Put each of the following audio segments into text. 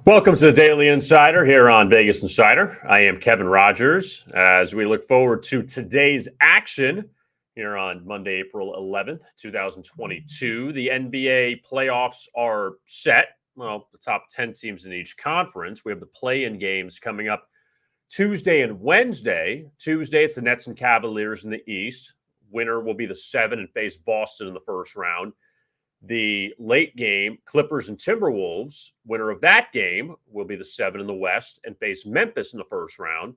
Welcome to the Daily Insider here on Vegas Insider. I am Kevin Rogers as we look forward to today's action here on Monday, April 11th, 2022. The NBA playoffs are set. Well, the top 10 teams in each conference. We have the play-in games coming up Tuesday and Wednesday. Tuesday, it's the Nets and Cavaliers in the East. Winner will be the 7 and face Boston in the first round. The late game, Clippers and Timberwolves, winner of that game will be the 7 in the West and face Memphis in the first round.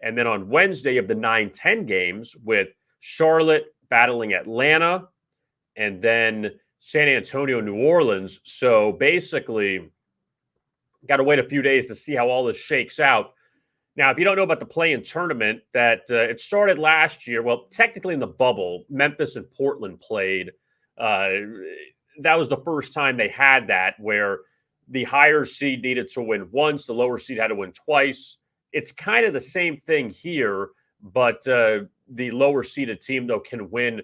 And then on Wednesday of the 9-10 games with Charlotte battling Atlanta and then San Antonio, New Orleans. So basically, got to wait a few days to see how all this shakes out. Now, if you don't know about the play-in tournament, that it started last year. Well, technically in the bubble, Memphis and Portland played. That was the first time they had that, where the higher seed needed to win once, the lower seed had to win twice. It's kind of the same thing here, but the lower seeded team, though, can win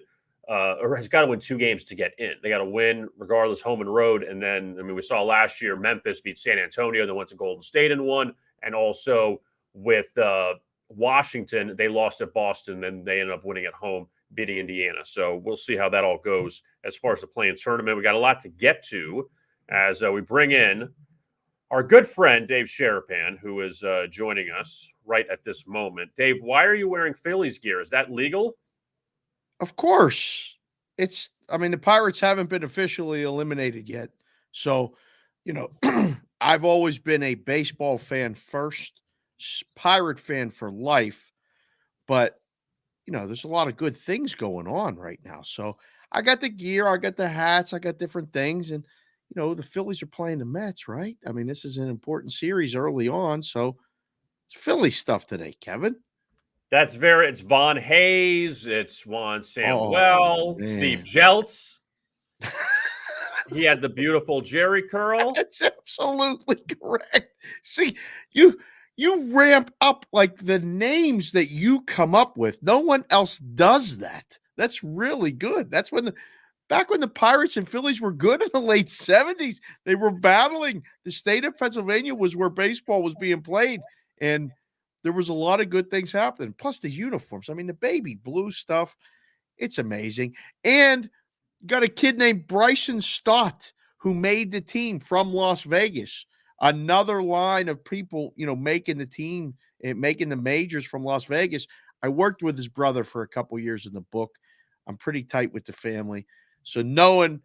or has got to win 2 games to get in. They got to win regardless, home and road. And then, we saw last year Memphis beat San Antonio, then went to Golden State and won. And also with Washington, they lost at Boston, then they ended up winning at home, beating Indiana. So we'll see how that all goes as far as the play-in tournament. We got a lot to get to as we bring in our good friend Dave Sharapan, who is joining us right at this moment. Dave, why are you wearing Phillies gear? Is that legal? Of course. The Pirates haven't been officially eliminated yet. So, I've always been a baseball fan first, Pirate fan for life. But there's a lot of good things going on right now. So I got the gear, I got the hats, I got different things. And, the Phillies are playing the Mets, right? This is an important series early on. So it's Philly stuff today, Kevin. It's Von Hayes, it's Juan Samuel, Steve Jeltz. He had the beautiful Jerry curl. That's absolutely correct. See, you ramp up like the names that you come up with. No one else does that. That's really good. That's back when the Pirates and Phillies were good in the late 70s, they were battling. The state of Pennsylvania was where baseball was being played, and there was a lot of good things happening. Plus the uniforms. The baby blue stuff, it's amazing. And got a kid named Bryson Stott who made the team from Las Vegas. Another line of people, making the team and making the majors from Las Vegas. I worked with his brother for a couple years in the book. I'm pretty tight with the family. So knowing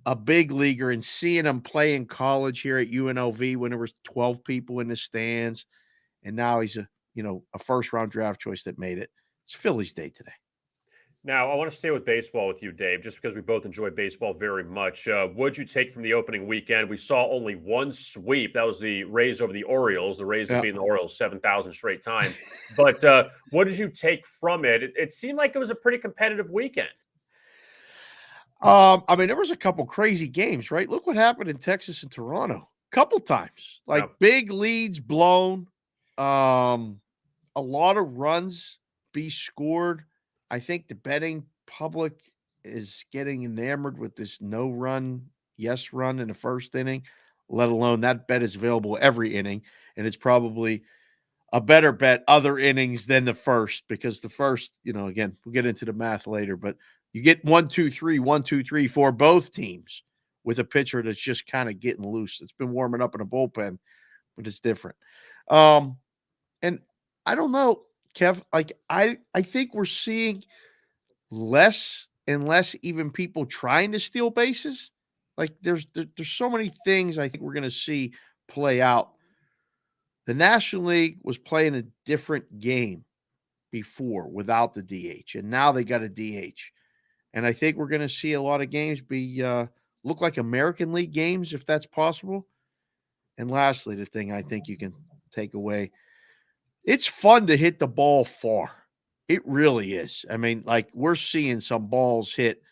a big leaguer and seeing him play in college here at UNLV when there was 12 people in the stands, and now he's a first-round draft choice that made it. It's Phillies Day today. Now, I want to stay with baseball with you, Dave, just because we both enjoy baseball very much. What'd you take from the opening weekend? We saw only one sweep. That was the Rays over the Orioles. The Rays have beaten the Orioles 7,000 straight times. But what did you take from it? It seemed like it was a pretty competitive weekend. There was a couple crazy games, right? Look what happened in Texas and Toronto. Couple times. Big leads blown. A lot of runs be scored. I think the betting public is getting enamored with this no run, yes run in the first inning, let alone that bet is available every inning. And it's probably a better bet other innings than the first, because the first, again, we'll get into the math later, but you get 1, 2, 3, 1, 2, 3 for both teams with a pitcher that's just kind of getting loose. It's been warming up in a bullpen, but it's different. And I don't know, Kev, I think we're seeing less and less even people trying to steal bases. There's so many things I think we're going to see play out. The National League was playing a different game before without the DH, and now they got a DH. And I think we're going to see a lot of games look like American League games, if that's possible. And lastly, the thing I think you can take away, it's fun to hit the ball far. It really is. We're seeing some balls hit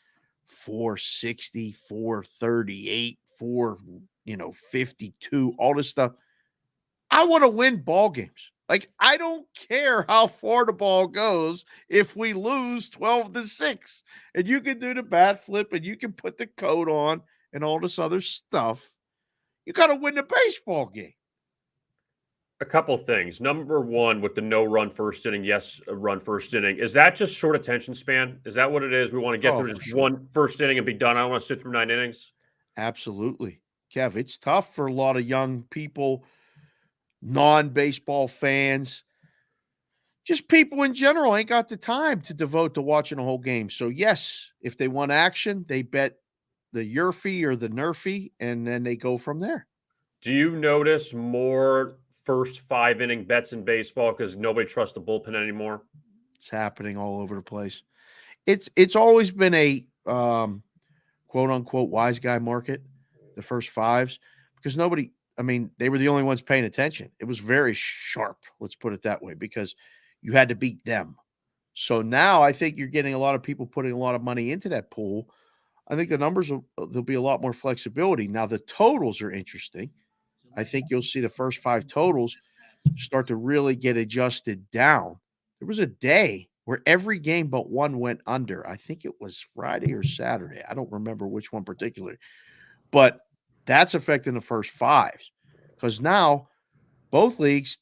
460, 438, 452, all this stuff. I want to win ball games. I don't care how far the ball goes if we lose 12-6. And you can do the bat flip and you can put the coat on and all this other stuff. You got to win the baseball game. A couple things. Number one, with the no run first inning, yes, a run first inning. Is that just short attention span? Is that what it is? We want to get Oh, through for just sure. one first inning and be done. I don't want to sit through 9 innings. Absolutely. Kev, it's tough for a lot of young people, non-baseball fans, just people in general ain't got the time to devote to watching a whole game. So yes, if they want action, they bet the Yurfie or the Nerfy, and then they go from there. Do you notice more first 5 inning bets in baseball because nobody trusts the bullpen anymore? It's happening all over the place. It's always been a quote unquote wise guy market, the first fives, because nobody, I mean, they were the only ones paying attention. It was very sharp, let's put it that way, because you had to beat them. So now I think you're getting a lot of people putting a lot of money into that pool. I think the numbers there'll be a lot more flexibility. Now the totals are interesting. I think you'll see the first five totals start to really get adjusted down. There was a day where every game but one went under. I think it was Friday or Saturday. I don't remember which one particularly, but that's affecting the first fives because now both leagues,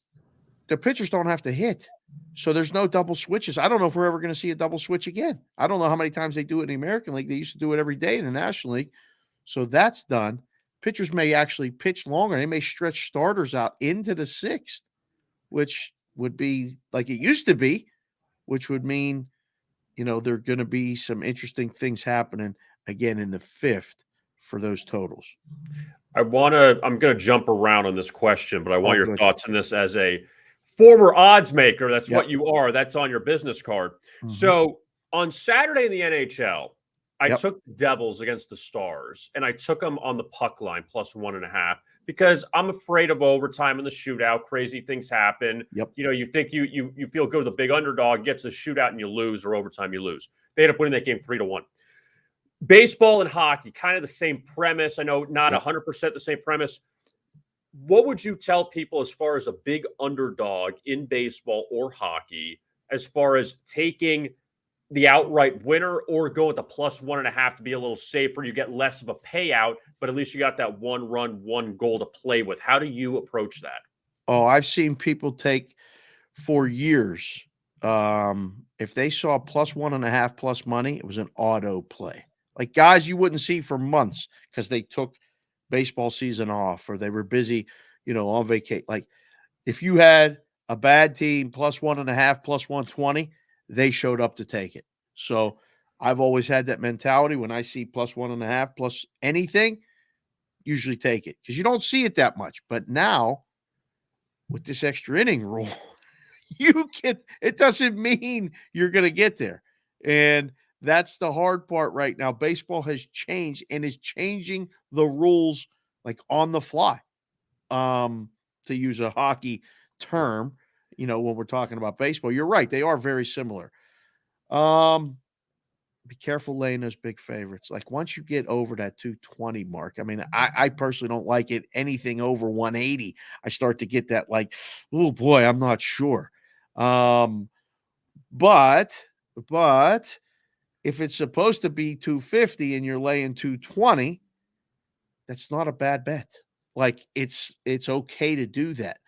the pitchers don't have to hit. So there's no double switches. I don't know if we're ever going to see a double switch again. I don't know how many times they do it in the American League. They used to do it every day in the National League. So that's done. Pitchers may actually pitch longer. They may stretch starters out into the sixth, which would be like it used to be, which would mean, there are going to be some interesting things happening again in the fifth for those totals. I'm going to jump around on this question, but I want your Good. thoughts on this as a former odds maker. That's Yep. what you are. That's on your business card. Mhm. So on Saturday in the NHL, I Yep. took the Devils against the Stars, and I took them on the puck line +1.5 because I'm afraid of overtime in the shootout. Crazy things happen. Yep. You think you feel good with the big underdog, gets the shootout and you lose, or overtime you lose. They ended up winning that game 3-1. Baseball and hockey, kind of the same premise. I know not 100% the same premise. What would you tell people as far as a big underdog in baseball or hockey, as far as taking the outright winner or go with the +1.5 to be a little safer? You get less of a payout, but at least you got that one run, one goal to play with. How do you approach that? Oh, I've seen people take for years. If they saw +1.5 plus money, it was an auto play. Like guys you wouldn't see for months because they took baseball season off or they were busy, on vacation. Like if you had a bad team +1.5 +120, they showed up to take it. So I've always had that mentality. When I see +1.5 plus anything, usually take it because you don't see it that much. But now with this extra inning rule, it doesn't mean you're going to get there. And that's the hard part right now. Baseball has changed and is changing the rules like on the fly. To use a hockey term, when we're talking about baseball, you're right. They are very similar. Be careful laying those big favorites. Like once you get over that 220 mark, I mean, I personally don't like it. Anything over 180, I start to get that like, oh boy, I'm not sure. But if it's supposed to be 250 and you're laying 220, that's not a bad bet. Like it's okay to do that.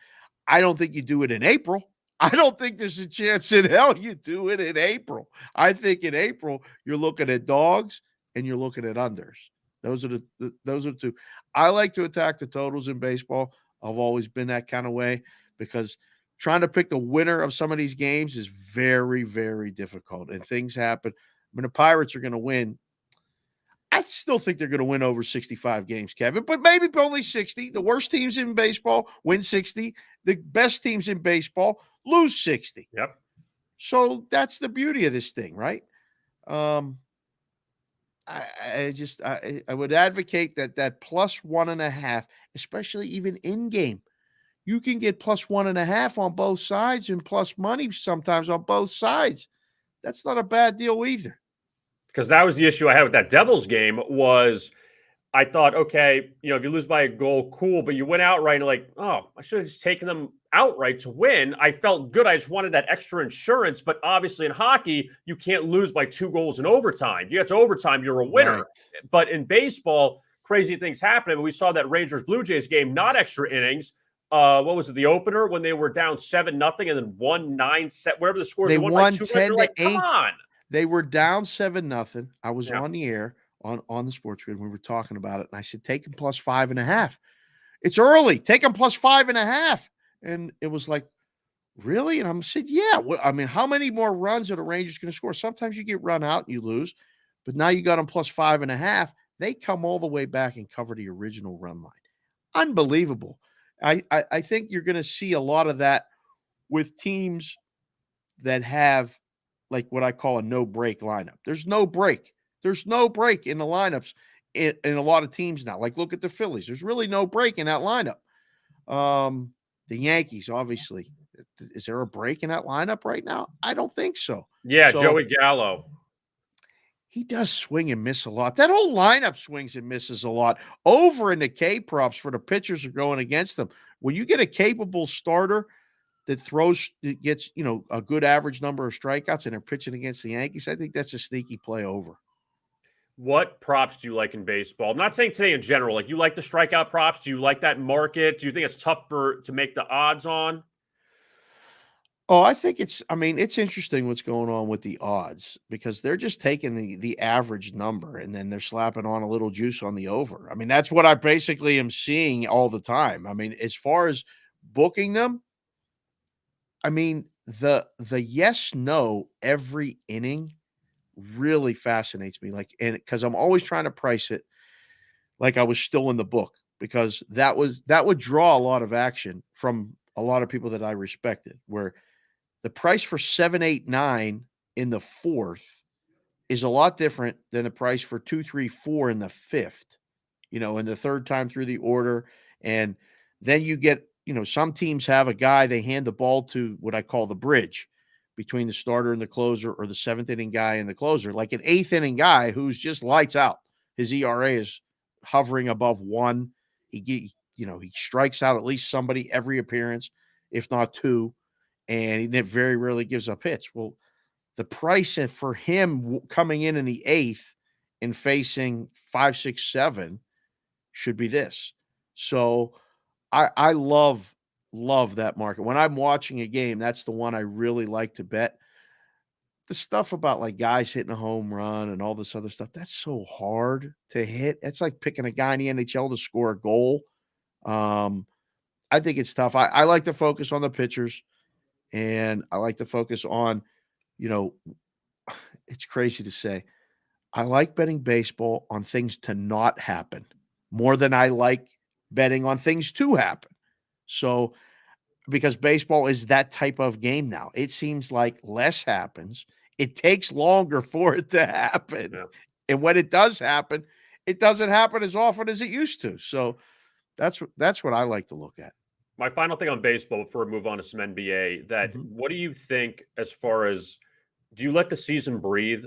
I don't think you do it in April. I don't think there's a chance in hell you do it in April. I think in April you're looking at dogs and you're looking at unders. Those are the two. I like to attack the totals in baseball. I've always been that kind of way because trying to pick the winner of some of these games is very, very difficult. And things happen. I mean, the Pirates are going to win. I still think they're going to win over 65 games, Kevin, but maybe only 60. The worst teams in baseball win 60. The best teams in baseball lose 60. Yep. So that's the beauty of this thing, right? I would advocate that +1.5, especially even in game. You can get +1.5 on both sides and plus money sometimes on both sides. That's not a bad deal either. Because that was the issue I had with that Devils game was I thought, okay, if you lose by a goal, cool, but you went outright and like, oh, I should have just taken them outright to win. I felt good. I just wanted that extra insurance. But obviously in hockey, you can't lose by 2 goals in overtime. If you get to overtime, you're a winner. Right. But in baseball, crazy things happen. And we saw that Rangers-Blue Jays game, not extra innings, what was it, the opener when they were down 7-0 and then won 9-7, whatever the scores, They they won by won 2 runs. 10 You're to like, come 8. on. They were down 7-0. I was Yeah. on the air on the sports grid. We were talking about it, and I said, take them plus 5.5. It's early. Take them plus 5.5. And it was like, really? And I said, yeah. Well, I mean, how many more runs are the Rangers going to score? Sometimes you get run out and you lose, but now you got them plus 5.5. They come all the way back and cover the original run line. Unbelievable. I think you're going to see a lot of that with teams that have like what I call a no break lineup. There's no break. There's no break in the lineups in a lot of teams now. Like look at the Phillies. There's really no break in that lineup. The Yankees, obviously. Is there a break in that lineup right now? I don't think so. Yeah, So, Joey Gallo. he does swing and miss a lot. That whole lineup swings and misses a lot. Over in the K props for the pitchers are going against them. When you get a capable starter that gets, a good average number of strikeouts and they're pitching against the Yankees, I think that's a sneaky play over. What props do you like in baseball? I'm not saying today in general. Like, you like the strikeout props? Do you like that market? Do you think it's tough to make the odds on? Oh, I think it's interesting what's going on with the odds because they're just taking the average number and then they're slapping on a little juice on the over. I mean, that's what I basically am seeing all the time. I mean, as far as booking them, I mean, the yes, no every inning really fascinates me. Like, and because I'm always trying to price it like I was still in the book because that would draw a lot of action from a lot of people that I respected, where the price for 7, 8, 9 in the fourth is a lot different than the price for 2, 3, 4 in the fifth, in the third time through the order. And then you get, some teams have a guy they hand the ball to, what I call the bridge between the starter and the closer, or the seventh inning guy and the closer, like an eighth inning guy who's just lights out. His ERA is hovering above 1. He strikes out at least somebody every appearance, if not 2. And he very rarely gives up hits. Well, the price for him coming in the eighth and facing 5, 6, 7 should be this. So I love that market. When I'm watching a game, that's the one I really like to bet. The stuff about like guys hitting a home run and all this other stuff, that's so hard to hit. It's like picking a guy in the NHL to score a goal. I think it's tough. I like to focus on the pitchers. And I like to focus on, it's crazy to say, I like betting baseball on things to not happen more than I like betting on things to happen. So, because baseball is that type of game now, it seems like less happens. It takes longer for it to happen. Yeah. And when it does happen, it doesn't happen as often as it used to. So that's what I like to look at. My final thing on baseball before we move on to some NBA, what do you think as far as, do you let the season breathe,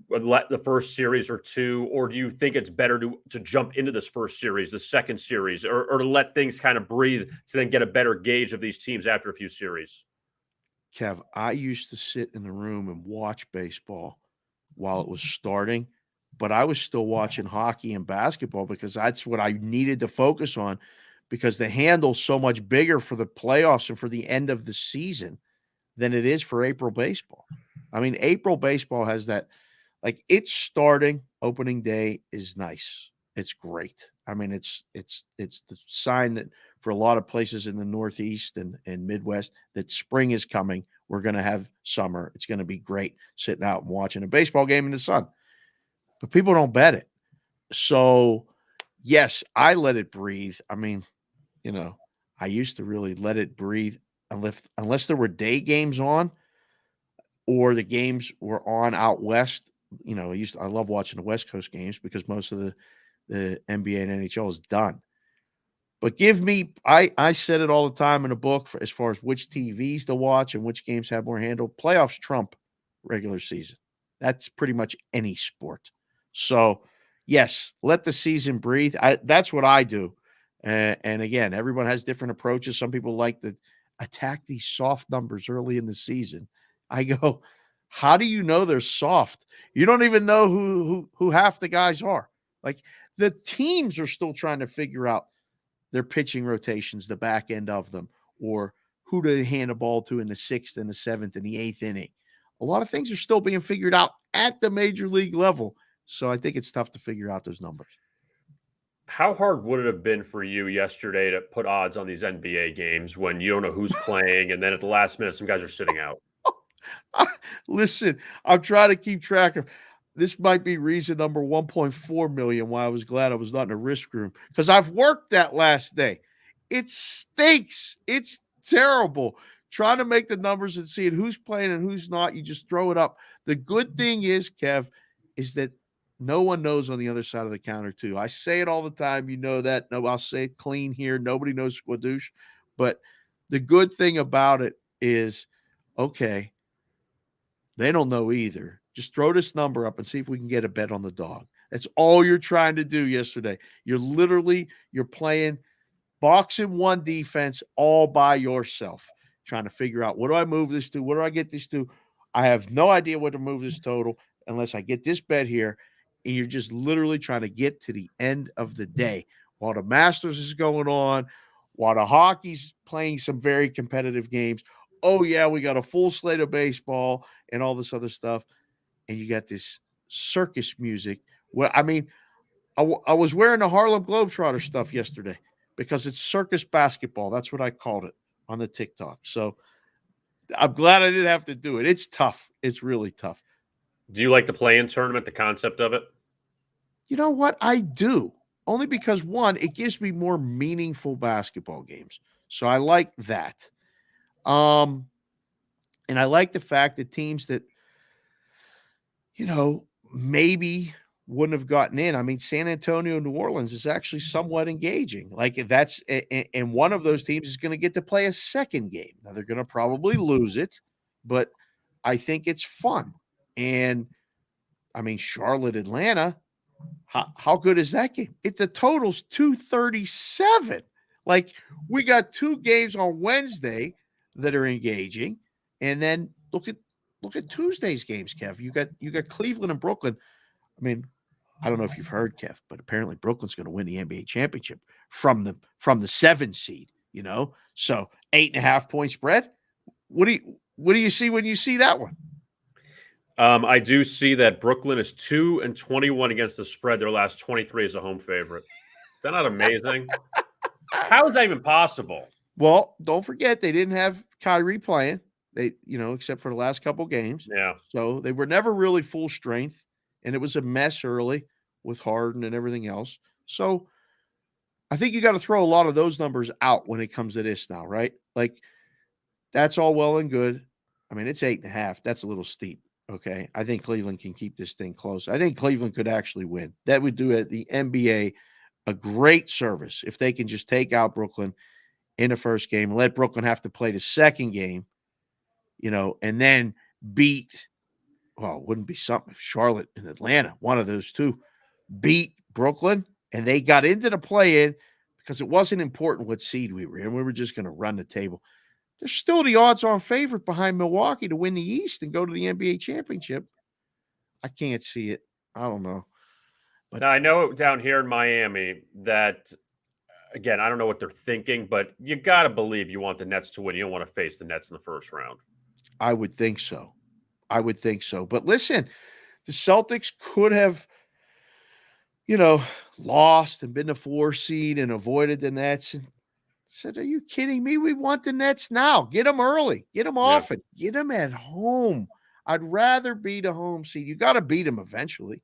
let the first series or two, or do you think it's better to jump into this first series, the second series, or to let things kind of breathe to then get a better gauge of these teams after a few series? Kev, I used to sit in the room and watch baseball while it was starting, but I was still watching hockey and basketball because that's what I needed to focus on, because the handle's so much bigger for the playoffs and for the end of the season than it is for April baseball. I mean, April baseball has that, like, it's starting. Opening day is nice. It's great. I mean, it's the sign that for a lot of places in the Northeast and Midwest that spring is coming. We're going to have summer. It's going to be great sitting out and watching a baseball game in the sun. But people don't bet it. So, yes, I let it breathe. I mean, I used to really let it breathe unless there were day games on or the games were on out west. I love watching the West Coast games because most of the NBA and NHL is done. But I said it all the time in a book as far as which TVs to watch and which games have more handle. Playoffs trump regular season. That's pretty much any sport. So, yes, let the season breathe. That's what I do. And again, everyone has different approaches. Some people like to attack these soft numbers early in the season. I go, how do you know they're soft? You don't even know who half the guys are. Like, the teams are still trying to figure out their pitching rotations, the back end of them, or who to hand the ball to in the 6th and the 7th and the 8th inning. A lot of things are still being figured out at the major league level. So I think it's tough to figure out those numbers. How hard would it have been for you yesterday to put odds on these NBA games when you don't know who's playing, and then at the last minute, some guys are sitting out? Listen, I'm trying to keep track of this. Might be reason number 1.4 million why I was glad I was not in a risk room, because I've worked that last day. It stinks. It's terrible. Trying to make the numbers and seeing who's playing and who's not. You just throw it up. The good thing is, Kev, is that no one knows on the other side of the counter, too. I say it all the time. You know that. No, I'll say it clean here. Nobody knows squadoosh. But the good thing about it is, okay, they don't know either. Just throw this number up and see if we can get a bet on the dog. That's all you're trying to do yesterday. You're playing box and one defense all by yourself, trying to figure out, what do I move this to? What do I get this to? I have no idea what to move this total unless I get this bet here. And you're just literally trying to get to the end of the day while the Masters is going on, while the hockey's playing some very competitive games. Oh, yeah, we got a full slate of baseball and all this other stuff. And you got this circus music. Well, I mean, I was wearing the Harlem Globetrotter stuff yesterday because it's circus basketball. That's what I called it on the TikTok. So I'm glad I didn't have to do it. It's tough. It's really tough. Do you like the play-in tournament, the concept of it? You know what? I do. Only because, one, it gives me more meaningful basketball games. So I like that. And I like the fact that teams that, maybe wouldn't have gotten in. I mean, San Antonio, New Orleans is actually somewhat engaging. Like, and one of those teams is going to get to play a second game. Now, they're going to probably lose it, but I think it's fun. And I mean, Charlotte, Atlanta, how good is that game? The total's 237. Like, we got two games on Wednesday that are engaging, and then look at Tuesday's games, Kev. You got Cleveland and Brooklyn. I mean, I don't know if you've heard, Kev, but apparently Brooklyn's going to win the NBA championship from the 7 seed. So 8.5 point spread. What do you see when you see that one? I do see that Brooklyn is 2-21 against the spread. Their last 23 as a home favorite. Is that not amazing? How is that even possible? Well, don't forget they didn't have Kyrie playing. They, except for the last couple games. Yeah. So they were never really full strength, and it was a mess early with Harden and everything else. So I think you got to throw a lot of those numbers out when it comes to this now, right? Like, that's all well and good. I mean, it's 8.5. That's a little steep. Okay. I think Cleveland can keep this thing close. I think Cleveland could actually win. That would do the NBA a great service if they can just take out Brooklyn in the first game and let Brooklyn have to play the second game, and then beat, well, it wouldn't be something if Charlotte and Atlanta, one of those two, beat Brooklyn and they got into the play-in because it wasn't important what seed we were in. We were just going to run the table. They're still the odds-on favorite behind Milwaukee to win the East and go to the NBA championship. I can't see it. I don't know. But now, I know down here in Miami that, again, I don't know what they're thinking, but you got to believe you want the Nets to win. You don't want to face the Nets in the first round. I would think so. But listen, the Celtics could have, lost and been the 4 seed and avoided the Nets. And said, are you kidding me? We want the Nets now. Get them early. Get them often. Get them at home. I'd rather beat a home seed. You got to beat them eventually.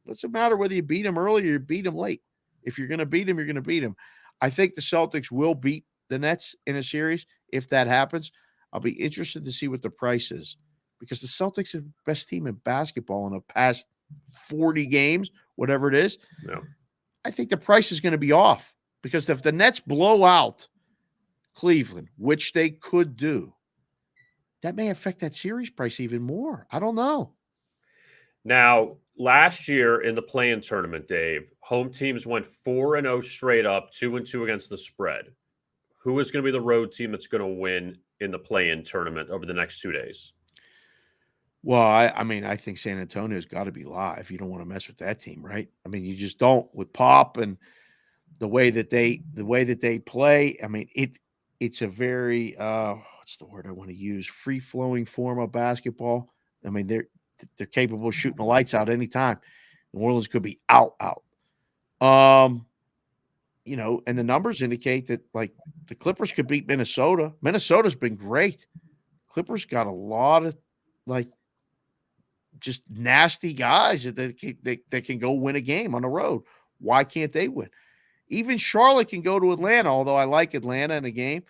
What's the matter whether you beat them early or you beat them late? If you're going to beat them, you're going to beat them. I think the Celtics will beat the Nets in a series. If that happens, I'll be interested to see what the price is, because the Celtics are the best team in basketball in the past 40 games, whatever it is. Yeah. I think the price is going to be off, because if the Nets blow out Cleveland, which they could do, that may affect that series price even more. I don't know. Now, last year in the play-in tournament, Dave, home teams went 4-0 straight up, 2-2 against the spread. Who is going to be the road team that's going to win in the play-in tournament over the next 2 days? Well, I think San Antonio's got to be live. You don't want to mess with that team, right? I mean, you just don't with Pop and the way that they play. I mean, it's a very what's the word I want to use? Free flowing form of basketball. I mean, they're capable of shooting the lights out anytime. New Orleans could be out. And the numbers indicate that like the Clippers could beat Minnesota. Minnesota's been great. Clippers got a lot of like just nasty guys that can go win a game on the road. Why can't they win? Even Charlotte can go to Atlanta, although I like Atlanta in a game.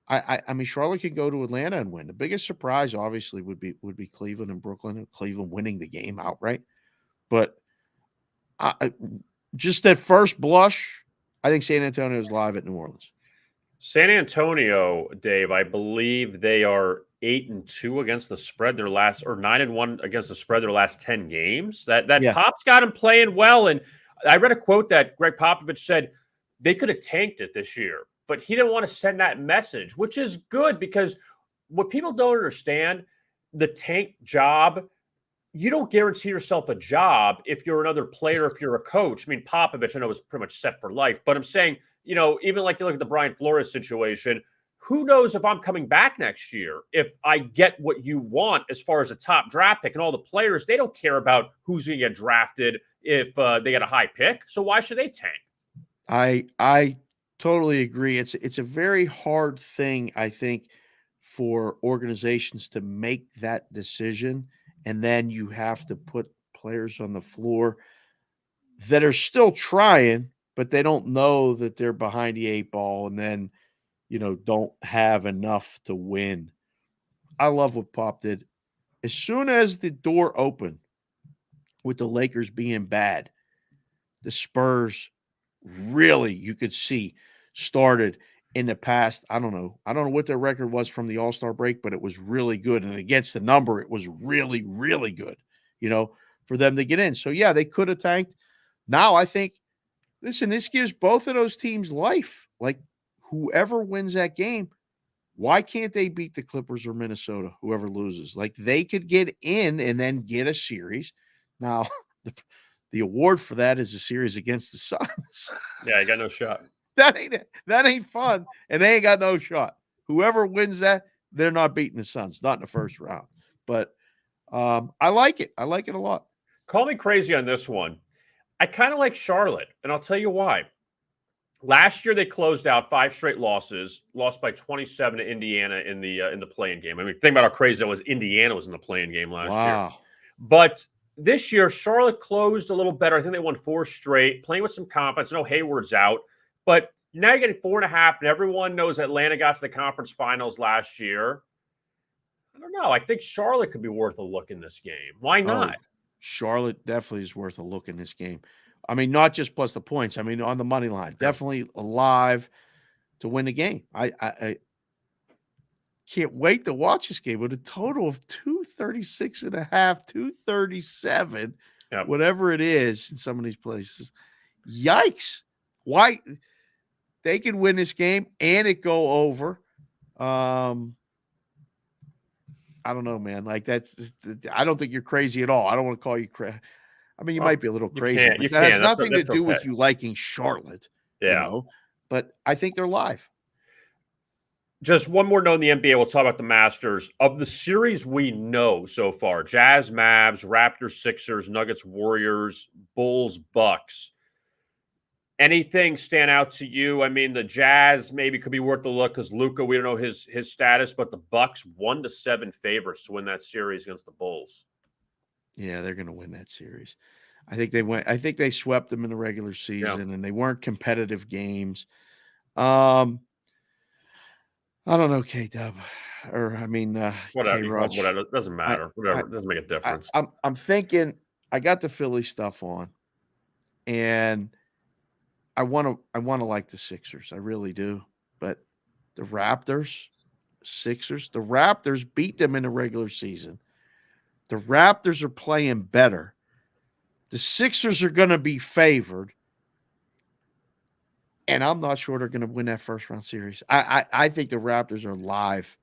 I mean, Charlotte can go to Atlanta and win. The biggest surprise, obviously, would be Cleveland and Brooklyn, and Cleveland winning the game outright. But just that first blush, I think San Antonio is live at New Orleans. San Antonio, Dave, I believe they are 8-2 against the spread. Their last, or 9-1 against the spread. Their last 10 games. That Pop's got him playing well. And I read a quote that Greg Popovich said they could have tanked it this year, but he didn't want to send that message, which is good because what people don't understand, the tank job, you don't guarantee yourself a job if you're another player, if you're a coach. I mean, Popovich, I know, is pretty much set for life, but I'm saying, even like you look at the Brian Flores situation, who knows if I'm coming back next year, if I get what you want as far as a top draft pick, and all the players, they don't care about who's going to get drafted if they get a high pick. So why should they tank? I totally agree. It's a very hard thing, I think, for organizations to make that decision. And then you have to put players on the floor that are still trying, but they don't know that they're behind the 8 ball and then, don't have enough to win. I love what Pop did. As soon as the door opened with the Lakers being bad, the Spurs really, you could see, started in the past. I don't know what their record was from the All-Star break, but it was really good. And against the number, it was really, really good, for them to get in. So, yeah, they could have tanked. Now, I think, listen, this gives both of those teams life. Like, whoever wins that game, why can't they beat the Clippers or Minnesota, whoever loses? Like, they could get in and then get a series. Now, the award for that is a series against the Suns. Yeah, you got no shot. That ain't fun, and they ain't got no shot. Whoever wins that, they're not beating the Suns, not in the first round. But I like it. I like it a lot. Call me crazy on this one. I kind of like Charlotte, and I'll tell you why. Last year, they closed out 5 straight losses, lost by 27 to Indiana in the play-in game. I mean, think about how crazy that was. Indiana was in the play-in game last year. But this year, Charlotte closed a little better. I think they won 4 straight, playing with some confidence. I know Hayward's out, but now you're getting 4.5, and everyone knows Atlanta got to the conference finals last year. I don't know. I think Charlotte could be worth a look in this game. Why not? Charlotte definitely is worth a look in this game. I mean, not just plus the points. I mean, on the money line, definitely alive to win the game. I can't wait to watch this game with a total of 236.5, 237, whatever it is in some of these places. Yikes. Why they can win this game and it go over. I don't know, man. Like I don't think you're crazy at all. I don't want to call you crazy. I mean, you might be a little crazy, but that has nothing to do with you liking Charlotte. Yeah. But I think they're live. Just one more note in the NBA. We'll talk about the Masters. Of the series we know so far, Jazz, Mavs, Raptors, Sixers, Nuggets, Warriors, Bulls, Bucks. Anything stand out to you? I mean, the Jazz maybe could be worth a look because Luka, we don't know his status, but the Bucks 1-7 favorites to win that series against the Bulls. Yeah, they're going to win that series. I think they swept them in the regular season, and they weren't competitive games. I don't know, K-Dub, or I mean, whatever. It doesn't matter. It doesn't make a difference. I'm thinking I got the Philly stuff on, and I want to like the Sixers. I really do. But the Raptors beat them in the regular season. The Raptors are playing better. The Sixers are going to be favored. And I'm not sure they're going to win that first round series. I think the Raptors are live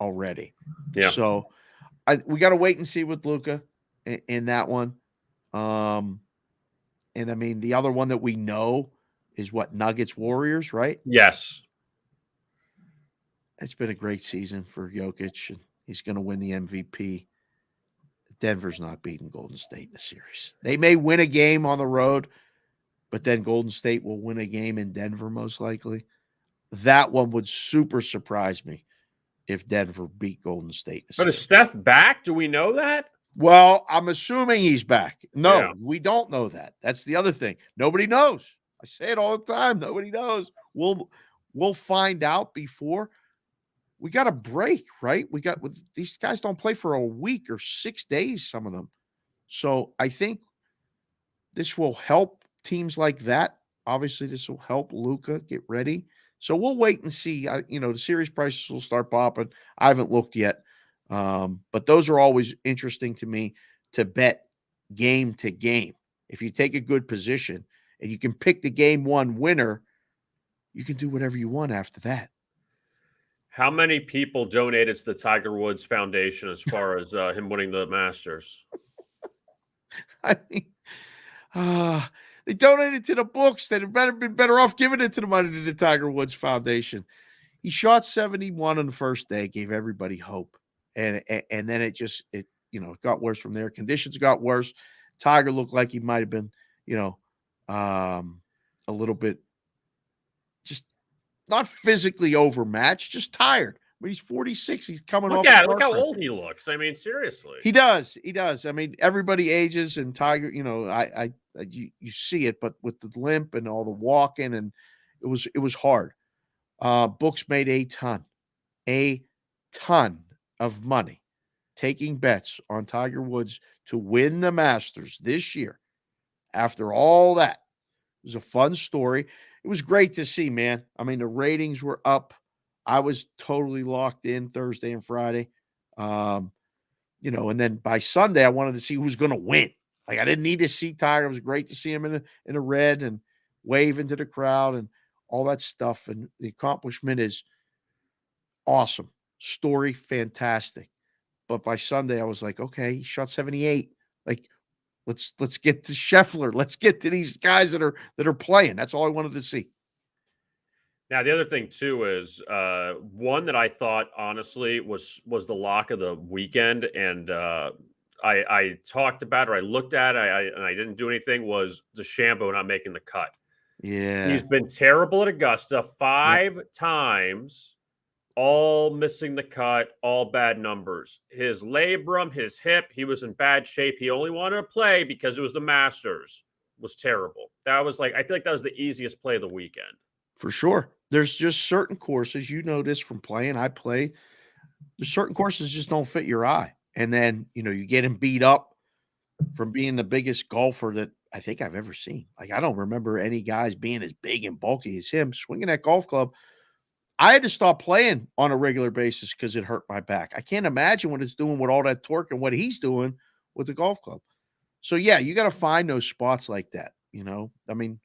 already. Yeah. So we got to wait and see with Luka in that one. And I mean, the other one that we know is what, Nuggets Warriors, right? Yes. It's been a great season for Jokic, and he's going to win the MVP. Denver's not beating Golden State in a series. They may win a game on the road, but then Golden State will win a game in Denver most likely. That one would super surprise me if Denver beat Golden State. But is Steph back? Do we know that? Well, I'm assuming he's back. No, Yeah. we don't know that. That's the other thing. Nobody knows. I say it all the time. Nobody knows. We'll find out before. We got a break, right? These guys don't play for a week or 6 days, some of them. So I think this will help teams like that. Obviously, this will help Luka get ready. So we'll wait and see. The series prices will start popping. I haven't looked yet. But those are always interesting to me to bet game to game. If you take a good position and you can pick the game one winner, you can do whatever you want after that. How many people donated to the Tiger Woods Foundation as far as him winning the Masters? I mean, they donated to the books. They'd have been better off giving it to the money to the Tiger Woods Foundation. He shot 71 on the first day, gave everybody hope. And then it got worse from there. Conditions got worse. Tiger looked like he might have been, a little bit just not physically overmatched, just tired. But he's 46. He's coming off. Look how old he looks. I mean, seriously. He does. I mean, everybody ages, and Tiger, you see it, but with the limp and all the walking, and it was hard. Books made a ton of money taking bets on Tiger Woods to win the Masters this year. After all that, it was a fun story. It was great to see, man. I mean, the ratings were up. I was totally locked in Thursday and Friday. And then by Sunday, I wanted to see who's going to win. Like, I didn't need to see Tiger. It was great to see him in a red and waving to the crowd and all that stuff. And the accomplishment is awesome. Story, fantastic. But by Sunday, I was like, okay, he shot 78. Like, let's get to Scheffler. Let's get to these guys that are playing. That's all I wanted to see. Now, the other thing too is one that I thought honestly was the lock of the weekend, and I talked about, or I looked at, and I didn't do anything, was DeChambeau not making the cut. Yeah, he's been terrible at Augusta 5 times. All missing the cut, all bad numbers. His labrum, his hip, he was in bad shape. He only wanted to play because it was the Masters. It was terrible. I feel like that was the easiest play of the weekend. For sure. There's just certain courses, you know this from playing. I play. There's certain courses just don't fit your eye. And then, you get him beat up from being the biggest golfer that I think I've ever seen. Like, I don't remember any guys being as big and bulky as him swinging that golf club. I had to stop playing on a regular basis because it hurt my back. I can't imagine what it's doing with all that torque and what he's doing with the golf club. So, yeah, you got to find those spots like that, I mean,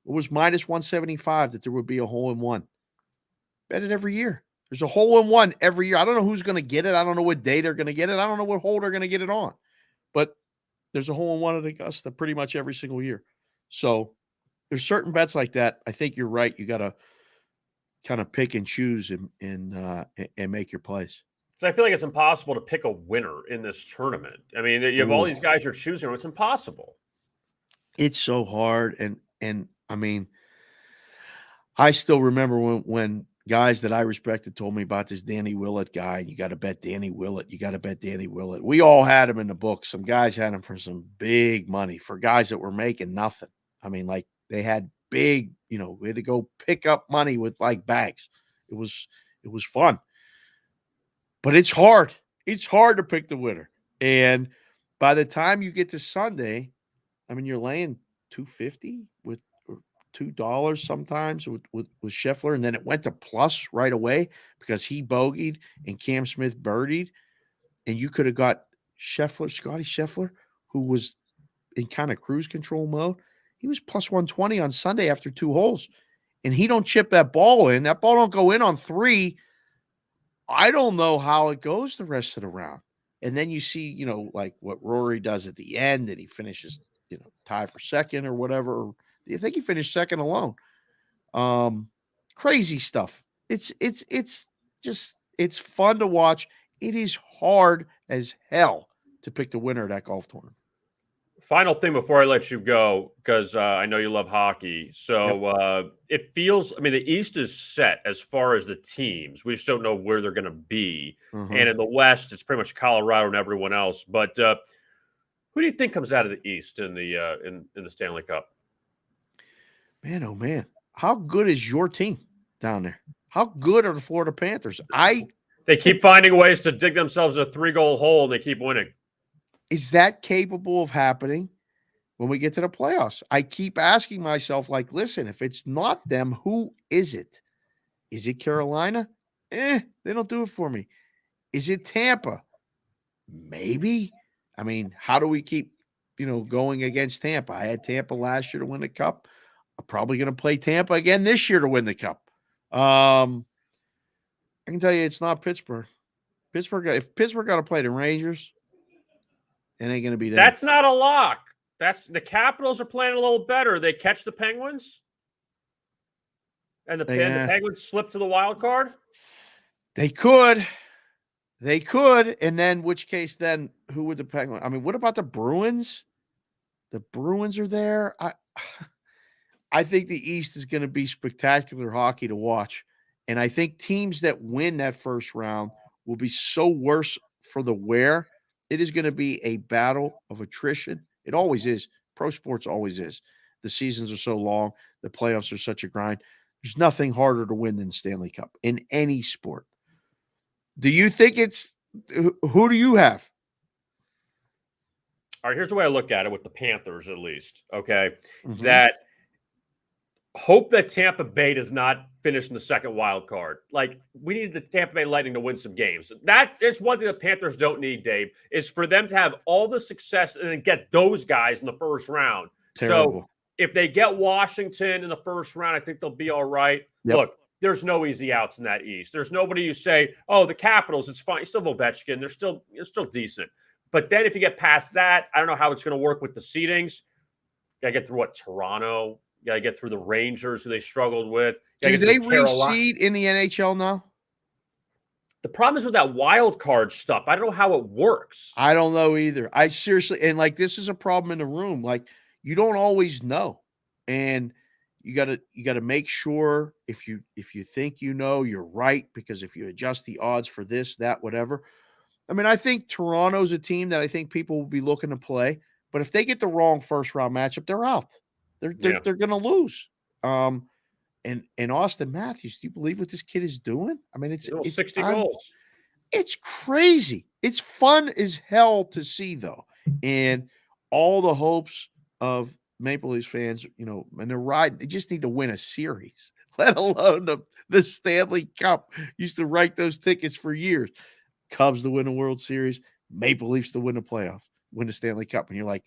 it was minus 175 that there would be a hole-in-one. Bet it every year. There's a hole-in-one every year. I don't know who's going to get it. I don't know what day they're going to get it. I don't know what hole they're going to get it on. But there's a hole-in-one at Augusta pretty much every single year. So there's certain bets like that. I think you're right. You got to kind of pick and choose and make your plays. So I feel like it's impossible to pick a winner in this tournament. I mean, you have all these guys you're choosing. It's impossible. It's so hard. And I mean, I still remember when guys that I respected told me about this Danny Willett guy. You got to bet Danny Willett. You got to bet Danny Willett. We all had him in the book. Some guys had him for some big money, for guys that were making nothing. I mean, like, they had big, we had to go pick up money with like bags. It was fun. But it's hard. It's hard to pick the winner. And by the time you get to Sunday, I mean, you're laying $2.50 with $2 sometimes with Scheffler, and then it went to plus right away because he bogeyed and Cam Smith birdied, and you could have got Scotty Scheffler, who was in kind of cruise control mode. He was plus 120 on Sunday after 2 holes, and he don't chip that ball in. That ball don't go in on 3. I don't know how it goes the rest of the round. And then you see, like what Rory does at the end, and he finishes, tie for second or whatever. I think he finished second alone. Crazy stuff. It's fun to watch. It is hard as hell to pick the winner of that golf tournament. Final thing before I let you go, because I know you love hockey. So it feels, I mean, the East is set as far as the teams. We just don't know where they're going to be. Mm-hmm. And in the West, it's pretty much Colorado and everyone else. But who do you think comes out of the East in the in the Stanley Cup? Man, oh man, how good is your team down there? How good are the Florida Panthers? They keep finding ways to dig themselves a 3-goal hole, and they keep winning. Is that capable of happening when we get to the playoffs? I keep asking myself, like, listen, if it's not them, who is it? Is it Carolina? They don't do it for me. Is it Tampa? Maybe. I mean, how do we keep, going against Tampa? I had Tampa last year to win the Cup. I'm probably going to play Tampa again this year to win the Cup. I can tell you it's not Pittsburgh. If Pittsburgh got to play the Rangers, it ain't going to be them. That's not a lock. The Capitals are playing a little better. They catch the Penguins, and the Penguins slip to the wild card. They could, and then which case? Then who would the Penguins? I mean, what about the Bruins? The Bruins are there. I think the East is going to be spectacular hockey to watch, and I think teams that win that first round will be so worse for the wear. It is going to be a battle of attrition. It always is. Pro sports always is. The seasons are so long. The playoffs are such a grind. There's nothing harder to win than the Stanley Cup in any sport. Do you think it's – who do you have? All right, here's the way I look at it with the Panthers at least, okay? Mm-hmm. That hope that Tampa Bay does not finish in the second wild card. Like, we need the Tampa Bay Lightning to win some games. That is one thing the Panthers don't need, Dave, is for them to have all the success and then get those guys in the first round. Terrible. So if they get Washington in the first round, I think they'll be all right. Yep. Look, there's no easy outs in that East. There's nobody you say, oh, the Capitals, it's fine. You still have Ovechkin. They're still decent. But then if you get past that, I don't know how it's going to work with the seedings. You got to get through Toronto. You got to get through the Rangers, who they struggled with. Do they reseed in the NHL now? The problem is with that wild card stuff. I don't know how it works. I don't know either. I seriously, and like this is a problem in the room. Like you don't always know, and you gotta make sure if you think you're right, because if you adjust the odds for this, that, whatever. I mean, I think Toronto's a team that I think people will be looking to play, but if they get the wrong first round matchup, they're out. They're going to lose. And Austin Matthews, do you believe what this kid is doing? I mean, it's 60 goals. It's crazy. It's fun as hell to see, though. And all the hopes of Maple Leafs fans, and they're riding. They just need to win a series, let alone the Stanley Cup. Used to write those tickets for years. Cubs to win the World Series, Maple Leafs to win the playoffs, win the Stanley Cup. And you're like,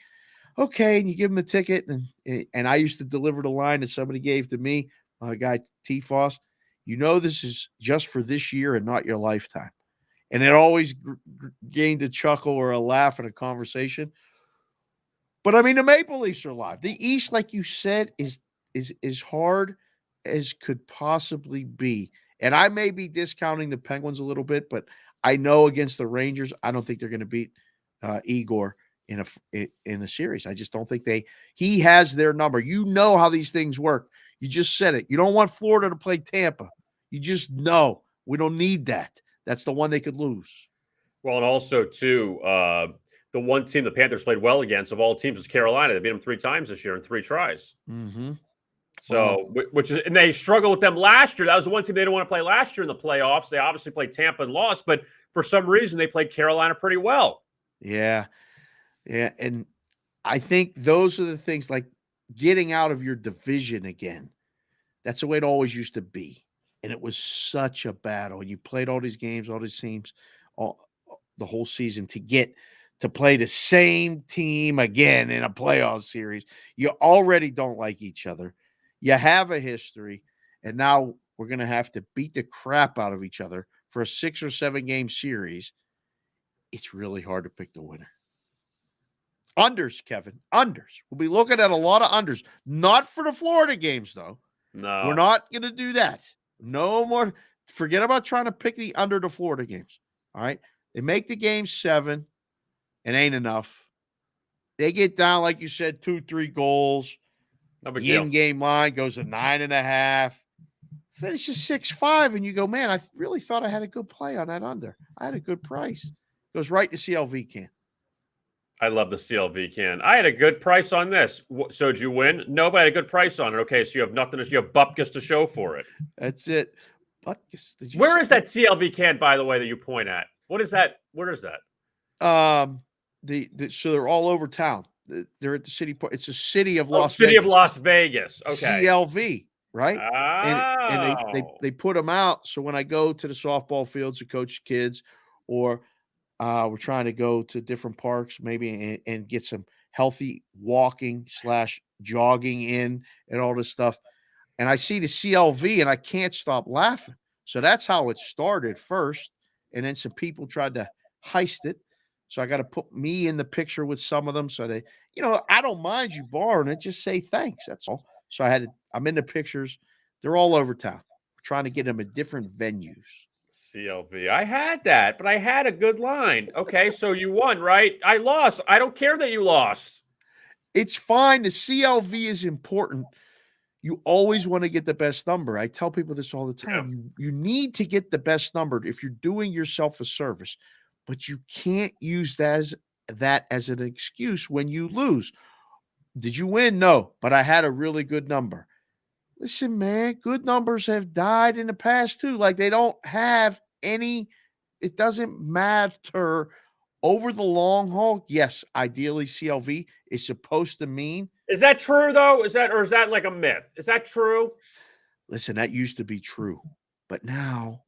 okay, and you give them a ticket. And I used to deliver the line that somebody gave to me, my guy T. Foss. This is just for this year and not your lifetime. And it always gained a chuckle or a laugh in a conversation. But I mean, the Maple Leafs are alive. The East, like you said, is hard as could possibly be. And I may be discounting the Penguins a little bit, but I know against the Rangers, I don't think they're going to beat Igor in a series. I just don't think he has their number. You know how these things work. You just said it. You don't want Florida to play Tampa. You just know we don't need that. That's the one they could lose. Well, and also too, the one team the Panthers played well against of all teams is Carolina. They beat them 3 times this year in 3 tries. Mm-hmm. So, and they struggled with them last year. That was the one team they didn't want to play last year in the playoffs. They obviously played Tampa and lost, but for some reason they played Carolina pretty well. Yeah. Yeah. And I think those are the things, like getting out of your division again. That's the way it always used to be. And it was such a battle. You played all these games, all these teams, the whole season to get to play the same team again in a playoff series. You already don't like each other. You have a history, and now we're going to have to beat the crap out of each other for a 6 or 7 game series. It's really hard to pick the winner. Unders, Kevin. Unders. We'll be looking at a lot of unders. Not for the Florida games, though. No. We're not going to do that. No more. Forget about trying to pick the under the Florida games. All right. They make the game 7. It ain't enough. They get down, like you said, 2-3 goals. No big The deal. in-game line goes to 9.5. Finishes 6-5, and you go, man, I really thought I had a good play on that under. I had a good price. Goes right to CLV can. I love the CLV can. I had a good price on this. So did you win? No, but I had a good price on it. Okay, so you have nothing. You have bupkis to show for it. That's it. Butkus. Where is that CLV can, by the way, that you point at? What is that? Where is that? So they're all over town. They're at the city park. It's a city of Las City Vegas. of Las Vegas. Okay. CLV, right? Oh. And they put them out. So when I go to the softball fields to coach kids, or we're trying to go to different parks, maybe and get some healthy walking / jogging in and all this stuff. And I see the CLV and I can't stop laughing. So that's how it started first. And then some people tried to heist it. So I got to put me in the picture with some of them. So they, I don't mind you borrowing it. Just say thanks. That's all. So I'm in the pictures. They're all over town. We're trying to get them at different venues. CLV. I had that, but I had a good line. Okay, so you won, right? I lost. I don't care that you lost. It's fine. The CLV is important. You always want to get the best number. I tell people this all the time. Yeah. You need to get the best number if you're doing yourself a service, but you can't use that as an excuse when you lose. Did you win? No, but I had a really good number. Listen, man, good numbers have died in the past too. Like they don't have any, it doesn't matter over the long haul. Yes, ideally CLV is supposed to mean. Is that true though? Is that like a myth? Is that true? Listen, that used to be true, but now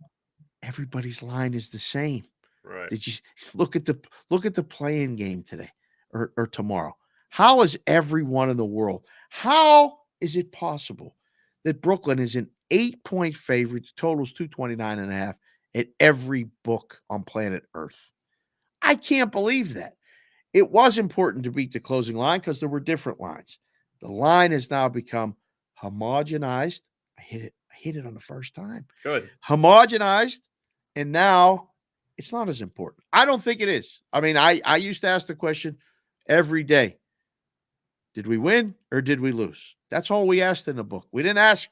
everybody's line is the same. Right. Did you look at the playing game today or tomorrow? How is everyone in the world? How is it possible that Brooklyn is an 8-point favorite, totals 229.5 at every book on planet Earth? I can't believe that. It was important to beat the closing line because there were different lines. The line has now become homogenized. I hit it on the first time. Good. Homogenized, and now it's not as important. I don't think it is. I mean, I used to ask the question every day. Did we win or did we lose? That's all we asked in the book. We didn't ask,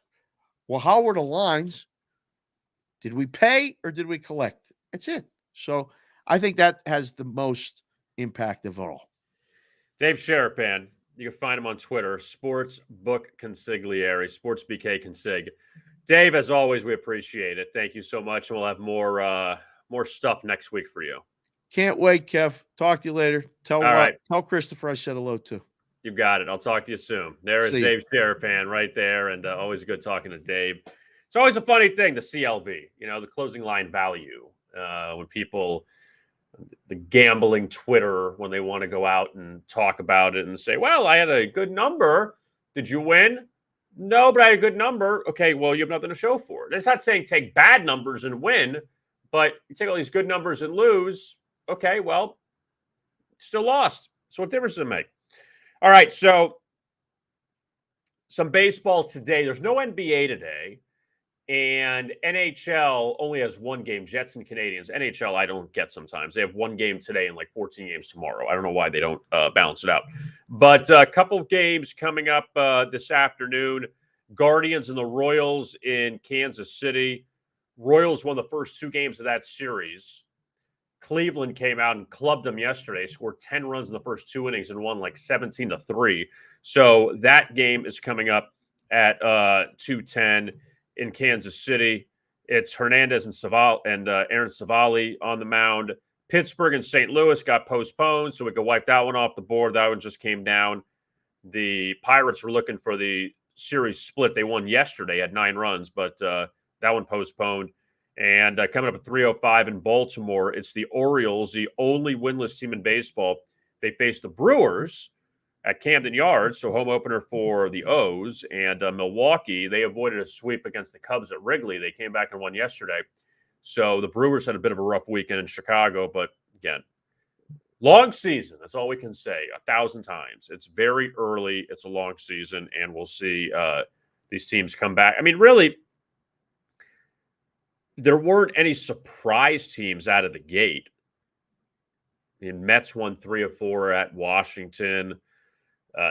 well, how were the lines? Did we pay or did we collect? That's it. So I think that has the most impact of all. Dave Sharapan. You can find him on Twitter, Sportsbook Consigliere, SportsBK Consig. Dave, as always, we appreciate it. Thank you so much. And we'll have more stuff next week for you. Can't wait, Kev. Talk to you later. Tell Christopher I said hello too. You got it. I'll talk to you soon. There is Dave Sharapan right there, and always good talking to Dave. It's always a funny thing, the CLV, the closing line value. When people, the gambling Twitter, when they want to go out and talk about it and say, well, I had a good number. Did you win? No, but I had a good number. Okay, well, you have nothing to show for it. It's not saying take bad numbers and win, but you take all these good numbers and lose. Okay, well, still lost. So what difference does it make? All right, so some baseball today. There's no NBA today, and NHL only has one game, Jets and Canadians. NHL, I don't get sometimes. They have one game today and like 14 games tomorrow. I don't know why they don't balance it out. But a couple of games coming up this afternoon. Guardians and the Royals in Kansas City. Royals won the first 2 games of that series. Cleveland came out and clubbed them yesterday, scored 10 runs in the first 2 innings and won like 17-3. So that game is coming up at 2:10 in Kansas City. It's Hernandez and Aaron Savali on the mound. Pittsburgh and St. Louis got postponed, so we could wipe that one off the board. That one just came down. The Pirates were looking for the series split. They won yesterday at 9 runs, but that one postponed. And coming up at 3:05 in Baltimore, it's the Orioles, the only winless team in baseball. They face the Brewers at Camden Yards, so home opener for the O's. And Milwaukee, they avoided a sweep against the Cubs at Wrigley. They came back and won yesterday. So the Brewers had a bit of a rough weekend in Chicago. But again, long season. That's all we can say 1,000 times. It's very early. It's a long season, and we'll see these teams come back. I mean, really, there weren't any surprise teams out of the gate. I mean, Mets won 3 of 4 at Washington.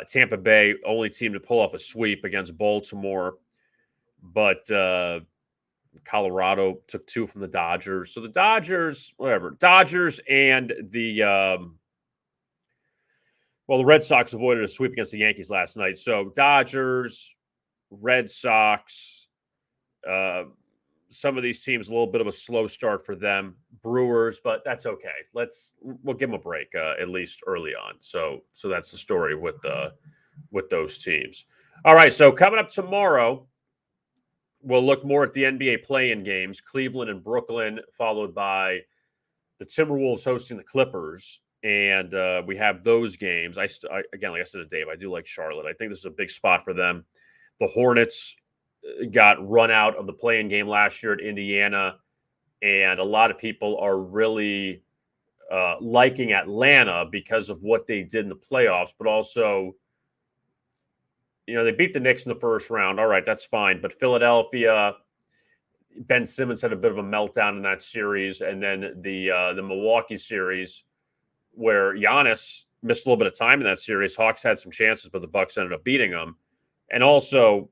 Tampa Bay, only team to pull off a sweep against Baltimore. But Colorado took 2 from the Dodgers. So the Dodgers, whatever. Dodgers and the Red Sox avoided a sweep against the Yankees last night. So Dodgers, Red Sox, some of these teams, a little bit of a slow start for them. Brewers, but that's okay. We'll give them a break at least early on. So that's the story with those teams. All right. So coming up tomorrow, we'll look more at the NBA play-in games. Cleveland and Brooklyn, followed by the Timberwolves hosting the Clippers, and we have those games. Again, like I said to Dave, I do like Charlotte. I think this is a big spot for them. The Hornets got run out of the play-in game last year at Indiana, and a lot of people are really liking Atlanta because of what they did in the playoffs, but also, they beat the Knicks in the first round. All right, that's fine. But Philadelphia, Ben Simmons had a bit of a meltdown in that series, and then the Milwaukee series where Giannis missed a little bit of time in that series. Hawks had some chances, but the Bucks ended up beating them. And also,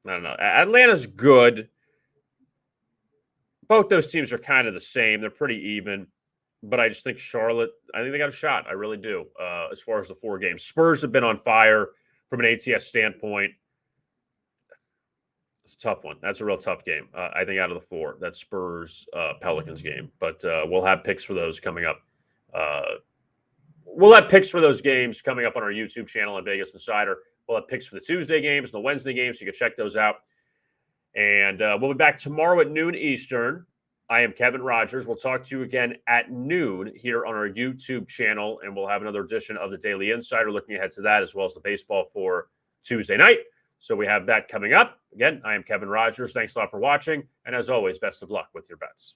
I don't know. Atlanta's good. Both those teams are kind of the same. They're pretty even. But I just think Charlotte, I think they got a shot. I really do, as far as the 4 games. Spurs have been on fire from an ATS standpoint. It's a tough one. That's a real tough game. I think out of the 4, that Spurs-Pelicans game. But we'll have picks for those coming up. We'll have picks for those games coming up on our YouTube channel on Vegas Insider. We'll have picks for the Tuesday games and the Wednesday games, so you can check those out. And we'll be back tomorrow at noon Eastern. I am Kevin Rogers. We'll talk to you again at noon here on our YouTube channel, and we'll have another edition of the Daily Insider looking ahead to that, as well as the baseball for Tuesday night. So we have that coming up. Again, I am Kevin Rogers. Thanks a lot for watching. And as always, best of luck with your bets.